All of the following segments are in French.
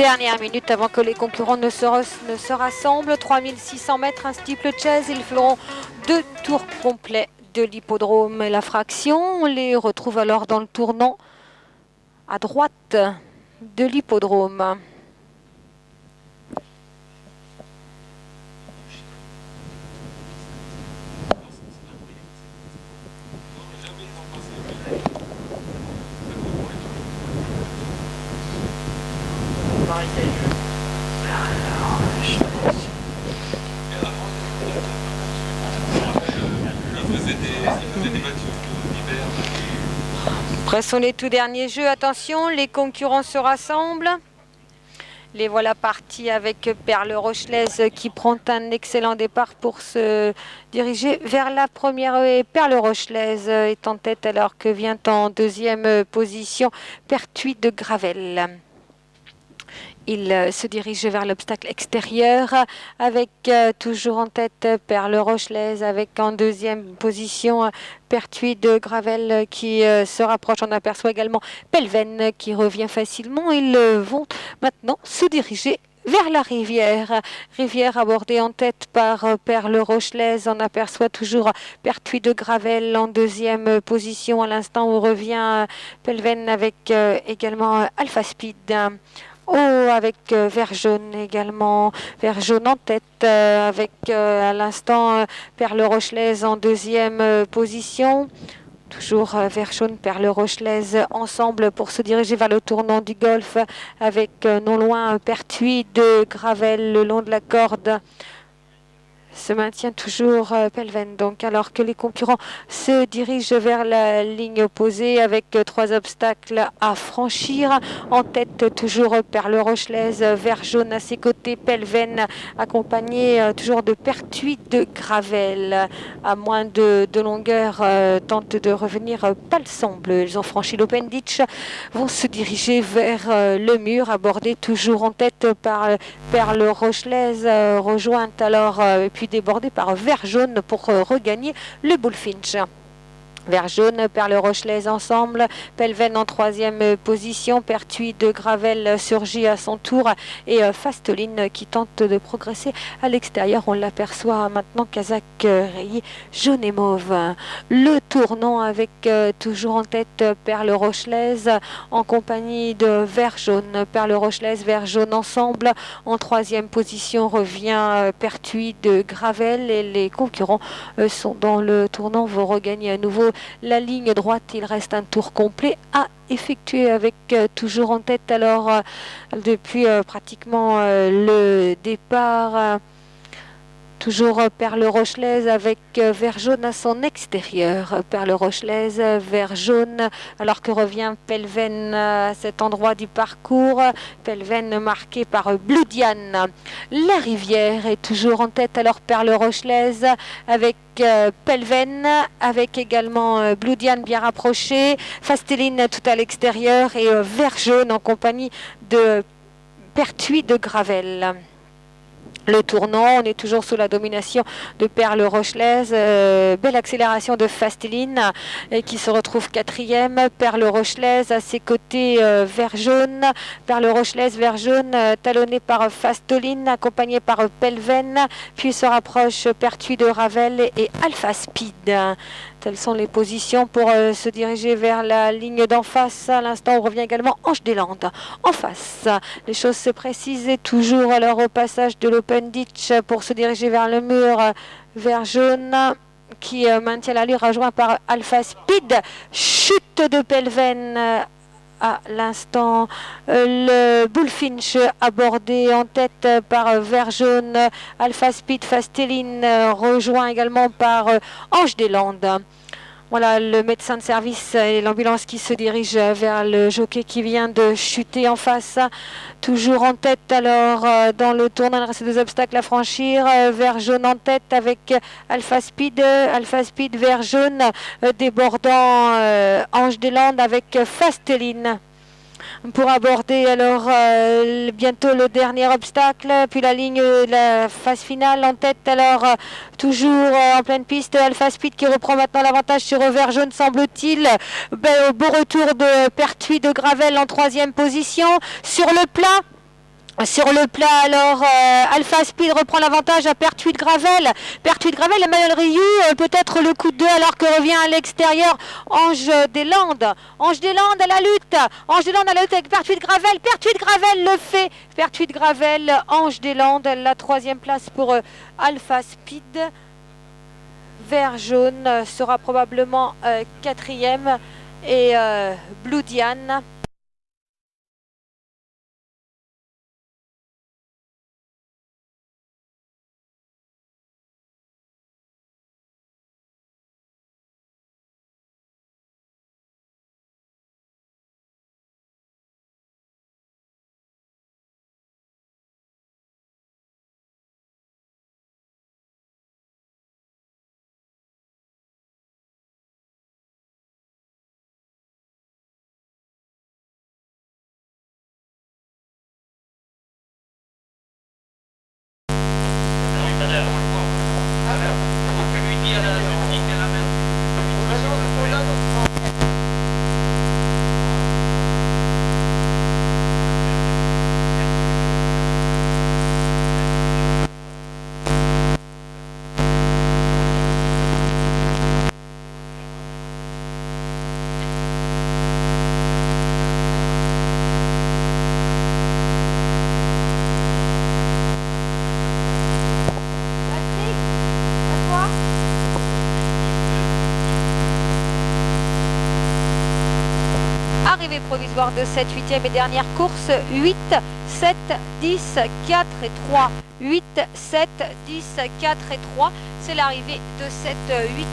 Dernière minute avant que les concurrents ne se rassemblent. 3600 mètres, un steeplechase. Ils feront 2 tours complets de l'hippodrome et la fraction. On les retrouve alors dans le tournant à droite de l'hippodrome. Après sont les tout derniers jeux. Attention, les concurrents se rassemblent. Les voilà partis avec Perle Rochelaise qui prend un excellent départ pour se diriger vers la première haie. Perle Rochelaise est en tête alors que vient en deuxième position Pertuis de Gravel. Il se dirige vers l'obstacle extérieur avec toujours en tête Perle Rochelaise avec en deuxième position Pertuis de Gravel qui se rapproche. On aperçoit également Pelven qui revient facilement. Ils vont maintenant se diriger vers la rivière. Rivière abordée en tête par Perle Rochelaise. On aperçoit toujours Pertuis de Gravel en deuxième position à l'instant où revient Pelven avec également Alpha Speed. Avec Vert Jaune également, Vert Jaune en tête avec à l'instant Perle Rochelaise en deuxième position. Toujours Vert Jaune, Perle Rochelaise ensemble pour se diriger vers le tournant du golf avec non loin Pertuis de Gravel le long de la corde. Se maintient toujours Pelven, donc alors que les concurrents se dirigent vers la ligne opposée avec 3 obstacles à franchir. En tête toujours Perle Rochelaise, Vert Jaune à ses côtés, Pelven accompagné toujours de Pertuis de Gravel. À moins de longueur, tente de revenir Palson Bleu. Ils ont franchi l'Open Ditch, vont se diriger vers le mur, abordé toujours en tête par Perle Rochelaise, rejointe alors puis débordé par Vert Jaune pour regagner le Bullfinch. Vert Jaune, Perle Rochelaise ensemble, Pelven en troisième position, Pertuis de Gravel surgit à son tour et Fasteline qui tente de progresser à l'extérieur. On l'aperçoit maintenant, Kazakh rayé jaune et mauve. Le tournant avec toujours en tête Perle Rochelaise en compagnie de Vert Jaune, Perle Rochelaise, Vert Jaune ensemble. En troisième position revient Pertuis de Gravel et les concurrents sont dans le tournant, vont regagner à nouveau la ligne droite. Il reste un tour complet à effectuer avec toujours en tête alors depuis pratiquement le départ toujours Perle Rochelaise avec Vert Jaune à son extérieur. Perle Rochelaise, Vert Jaune, alors que revient Pelven à cet endroit du parcours. Pelven marqué par Blue Diane. La rivière est toujours en tête, alors Perle Rochelaise avec Pelven, avec également Blue Diane bien rapproché. Fasteline tout à l'extérieur et Vert Jaune en compagnie de Pertuis de Gravel. Le tournant, on est toujours sous la domination de Perle Rochelaise. Belle accélération de Fasteline qui se retrouve quatrième. Perle Rochelaise à ses côtés, Vert Jaune. Perle Rochelaise, Vert Jaune, talonné par Fasteline, accompagné par Pelven. Puis se rapproche Pertuis de Gravel et Alpha Speed. Telles sont les positions pour se diriger vers la ligne d'en face. À l'instant, on revient également Ange des Landes. En face, les choses se précisent et toujours alors au passage de l'Open Ditch pour se diriger vers le mur. Vert Jaune qui maintient l'allure, rejoint par Alpha Speed. Chute de Pelven. À l'instant, le Bullfinch abordé en tête par Vert Jaune, Alpha Speed, Fasteline rejoint également par Ange des Landes. Voilà le médecin de service et l'ambulance qui se dirige vers le jockey qui vient de chuter en face. Toujours en tête alors dans le tournant, il reste 2 obstacles à franchir. Vert Jaune en tête avec Alpha Speed, Vert Jaune débordant Ange des Landes avec Fasteline. Pour aborder alors bientôt le dernier obstacle, puis la ligne, la phase finale en tête alors toujours en pleine piste, Alpha Speed qui reprend maintenant l'avantage sur Vert Jaune semble-t-il. Beau retour de Pertuis de Gravel en troisième position sur le plat. Sur le plat, alors, Alpha Speed reprend l'avantage à Pertuis de Gravel. Pertuis de Gravel, Emmanuel Rioux, peut-être le coup de 2 alors que revient à l'extérieur Ange des Landes. Ange des Landes à la lutte. Ange des Landes à la lutte avec Pertuis de Gravel. Pertuis de Gravel le fait. Pertuis de Gravel, Ange des Landes, la 3e place pour Alpha Speed. Vert jaune sera probablement 4e et Blue Diane. Arrivée provisoire de cette 8e et dernière course, 8, 7, 10, 4 et 3. 8, 7, 10, 4 et 3. C'est l'arrivée de cette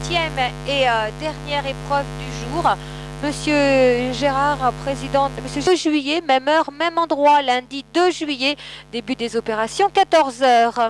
8e et dernière épreuve du jour. Monsieur Gérard, président, monsieur 2 juillet, même heure, même endroit, lundi 2 juillet, début des opérations, 14 h.